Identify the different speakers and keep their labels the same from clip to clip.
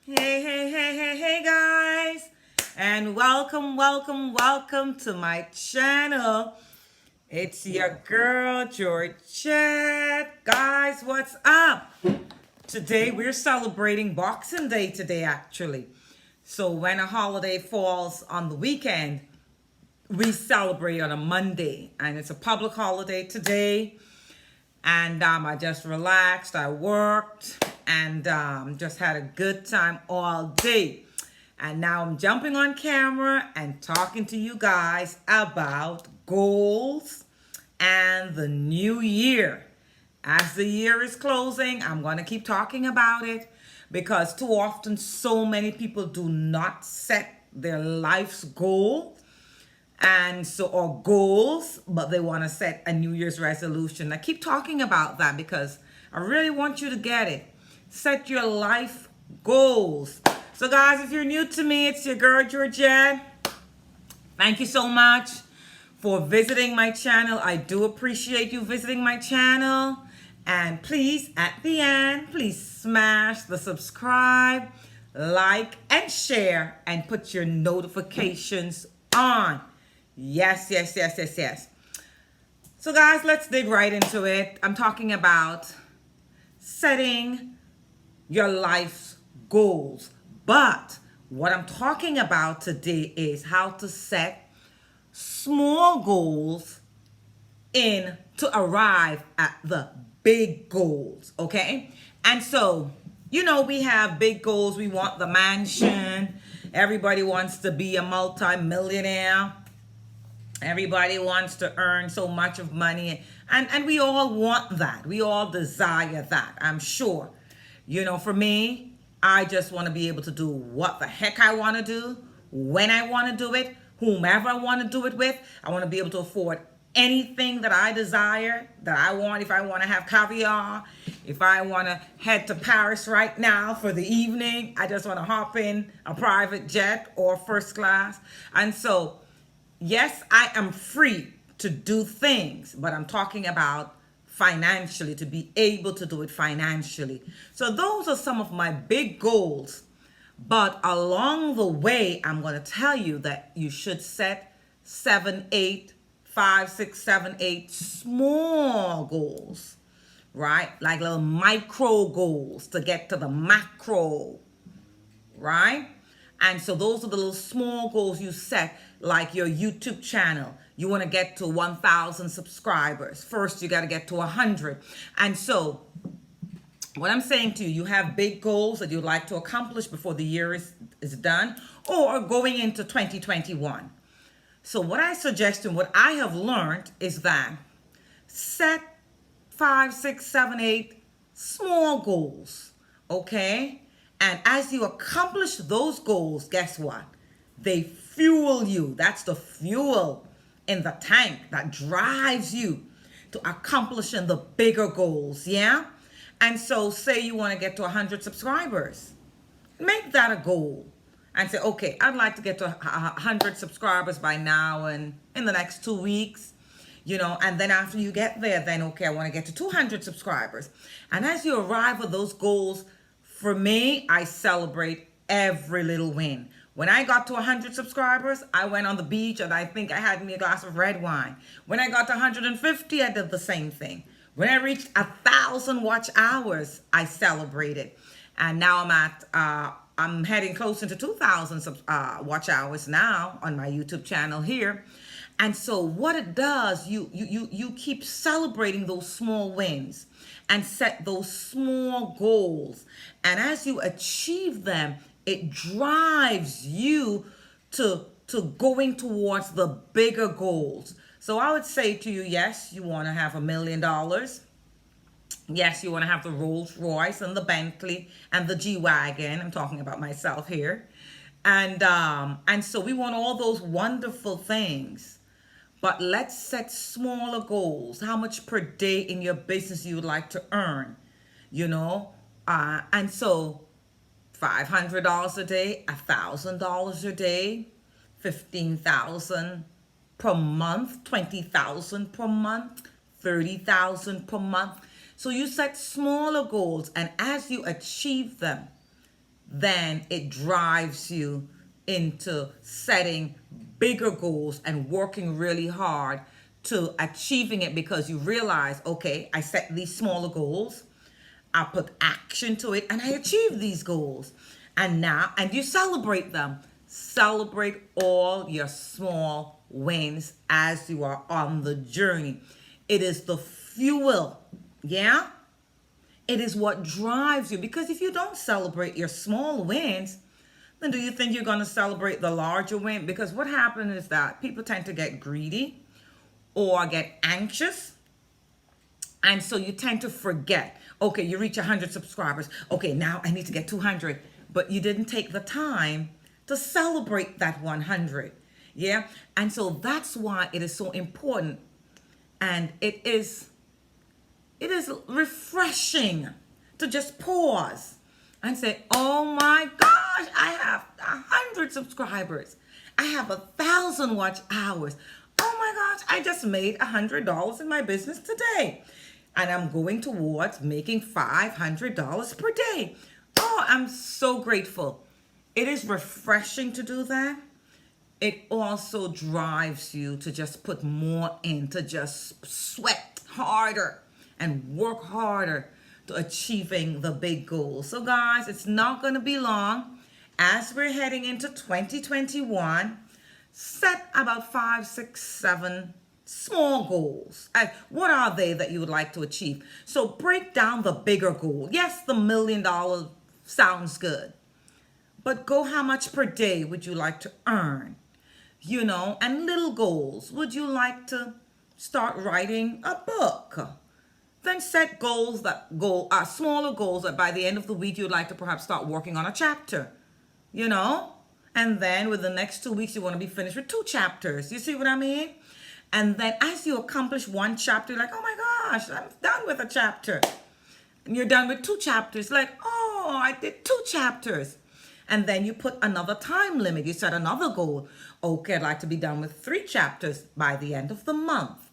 Speaker 1: Hey, guys, and welcome to my channel. It's your girl, Georgette. Guys, what's up? Today, we're celebrating Boxing Day today, actually. So, when a holiday falls on the weekend, we celebrate on a Monday, and it's a public holiday today. And I just relaxed. I worked and just had a good time all day. And now I'm jumping on camera and talking to you guys about goals and the new year. As the year is closing, I'm going to keep talking about it because too often so many people do not set their life's goal and so or goals, but they want to set a New Year's resolution. I keep talking about that because I really want you to get it. Set your life goals. So guys, if you're new to me, it's your girl Georgette. Thank you so much for visiting my channel. I do appreciate you visiting my channel. And please, at the end, please smash the subscribe, like, and share, and put your notifications on. Yes. So guys, let's dig right into it. I'm talking about setting your life's goals. But what I'm talking about today is how to set small goals in to arrive at the big goals, okay? And so, we have big goals. We want the mansion. Everybody wants to be a multi-millionaire. Everybody wants to earn so much of money, and we all want that. We all desire that, I'm sure. For me, I just want to be able to do what the heck I want to do, when I want to do it, whomever I want to do it with. I want to be able to afford anything that I desire, that I want. If I want to have caviar, if I want to head to Paris right now for the evening, I just want to hop in a private jet or first class. And so yes, I am free to do things, but I'm talking about financially, to be able to do it financially. So those are some of my big goals. But along the way, I'm going to tell you that you should set 7, 8, 5, 6, 7, 8 small goals, right? Like little micro goals to get to the macro, right? And so those are the little small goals you set, like your YouTube channel. You want to get to 1,000 subscribers. First, you got to get to 100. And so what I'm saying to you, you have big goals that you'd like to accomplish before the year is done or going into 2021. So what I suggest and what I have learned is that set 5, 6, 7, 8 small goals, okay? And as you accomplish those goals, guess what? They fuel you. That's the fuel in the tank that drives you to accomplishing the bigger goals, yeah? And so say you want to get to 100 subscribers. Make that a goal and say, okay, I'd like to get to 100 subscribers by now and in the next 2 weeks. And then after you get there, then, okay, I want to get to 200 subscribers. And as you arrive at those goals, for me, I celebrate every little win. When I got to 100 subscribers, I went on the beach and I think I had me a glass of red wine. When I got to 150, I did the same thing. When I reached 1,000 watch hours, I celebrated. And now I'm heading closer to 2,000 watch hours now on my YouTube channel here. And so what it does, you keep celebrating those small wins and set those small goals. And as you achieve them, it drives you to going towards the bigger goals. So I would say to you, yes, you want to have $1 million. Yes, you want to have the Rolls Royce and the Bentley and the G-Wagon. I'm talking about myself here. And so we want all those wonderful things. But let's set smaller goals. How much per day in your business you would like to earn, And so $500 a day, $1,000 a day, 15,000 per month, 20,000 per month, 30,000 per month. So you set smaller goals, and as you achieve them, then it drives you into setting bigger goals and working really hard to achieving it, because you realize, okay, I set these smaller goals, I put action to it, and I achieved these goals. And you celebrate them. Celebrate all your small wins as you are on the journey. It is the fuel, yeah? It is what drives you, because if you don't celebrate your small wins, then do you think you're going to celebrate the larger win? Because what happens is that people tend to get greedy or get anxious. And so you tend to forget, okay, you reach 100 subscribers. Okay, now I need to get 200. But you didn't take the time to celebrate that 100. Yeah? And so that's why it is so important. And it is refreshing to just pause and say, oh my gosh, I have 100 subscribers. I have 1,000 watch hours. Oh my gosh, I just made $100 in my business today. And I'm going towards making $500 per day. Oh, I'm so grateful. It is refreshing to do that. It also drives you to just put more in, to just sweat harder and work harder to achieving the big goals. So guys, it's not going to be long. As we're heading into 2021, set about 5, 6, 7 small goals. And what are they that you would like to achieve? So break down the bigger goal. Yes, the $1 million sounds good. But go, how much per day would you like to earn? You know, and little goals. Would you like to start writing a book? Then set goals that smaller goals that by the end of the week you'd like to perhaps start working on a chapter. You know? And then with the next 2 weeks you want to be finished with 2 chapters. You see what I mean? And then as you accomplish 1 chapter, you're like, oh my gosh, I'm done with a chapter. And you're done with 2 chapters. Like, oh, I did 2 chapters. And then you put another time limit. You set another goal. Okay, I'd like to be done with 3 chapters by the end of the month.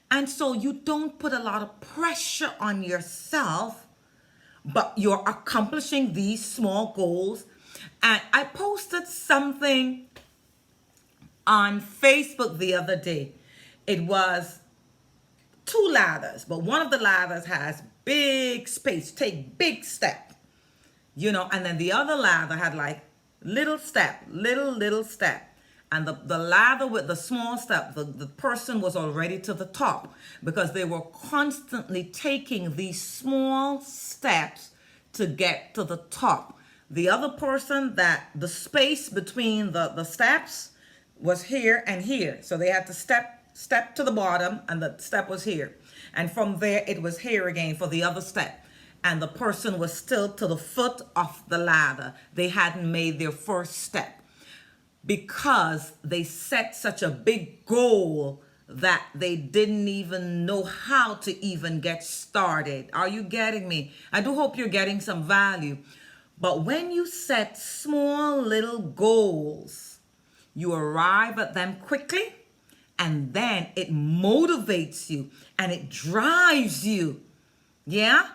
Speaker 1: And so you don't put a lot of pressure on yourself, but you're accomplishing these small goals. And I posted something on Facebook the other day. It was 2 ladders, but one of the ladders has big space, take big step. You know, and then the other ladder had like little step, little step. And the ladder with the small step, the person was already to the top because they were constantly taking these small steps to get to the top. The other person, that the space between the steps was here and here. So they had to step to the bottom, and the step was here. And from there, it was here again for the other step. And the person was still to the foot of the ladder. They hadn't made their first step because they set such a big goal that they didn't even know how to even get started. Are you getting me? I do hope you're getting some value. But when you set small little goals, you arrive at them quickly, and then it motivates you and it drives you, yeah,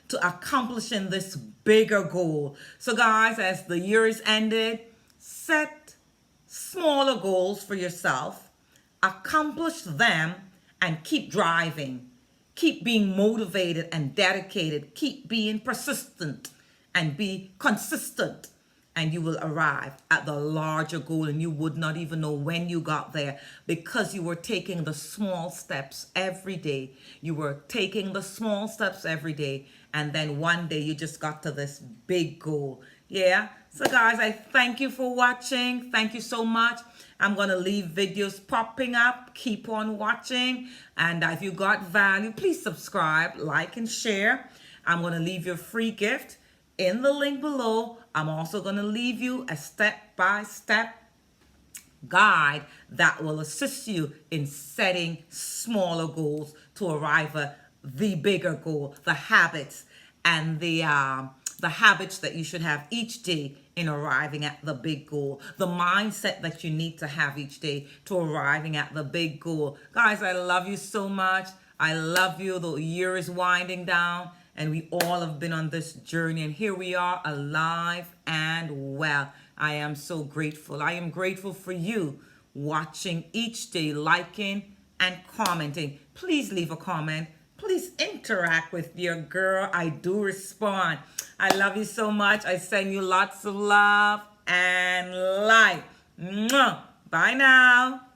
Speaker 1: to accomplishing this bigger goal. So guys, as the year is ended, set smaller goals for yourself, accomplish them, and keep driving. Keep being motivated and dedicated. Keep being persistent and be consistent. And you will arrive at the larger goal, and you would not even know when you got there because you were taking the small steps every day. You were taking the small steps every day. And then one day you just got to this big goal. Yeah. So guys, I thank you for watching. Thank you so much. I'm going to leave videos popping up. Keep on watching. And if you got value, please subscribe, like, and share. I'm going to leave you a free gift in the link below. I'm also going to leave you a step-by-step guide that will assist you in setting smaller goals to arrive at the bigger goal, the habits and the habits that you should have each day in arriving at the big goal, the mindset that you need to have each day to arriving at the big goal. Guys, I love you so much. I love you. The year is winding down, And we all have been on this journey, and here we are, alive and well. I am so grateful. I am grateful for you watching each day, liking and commenting. Please leave a comment. Please interact with your girl. I do respond. I love you so much. I send you lots of love and light. Mwah. Bye now.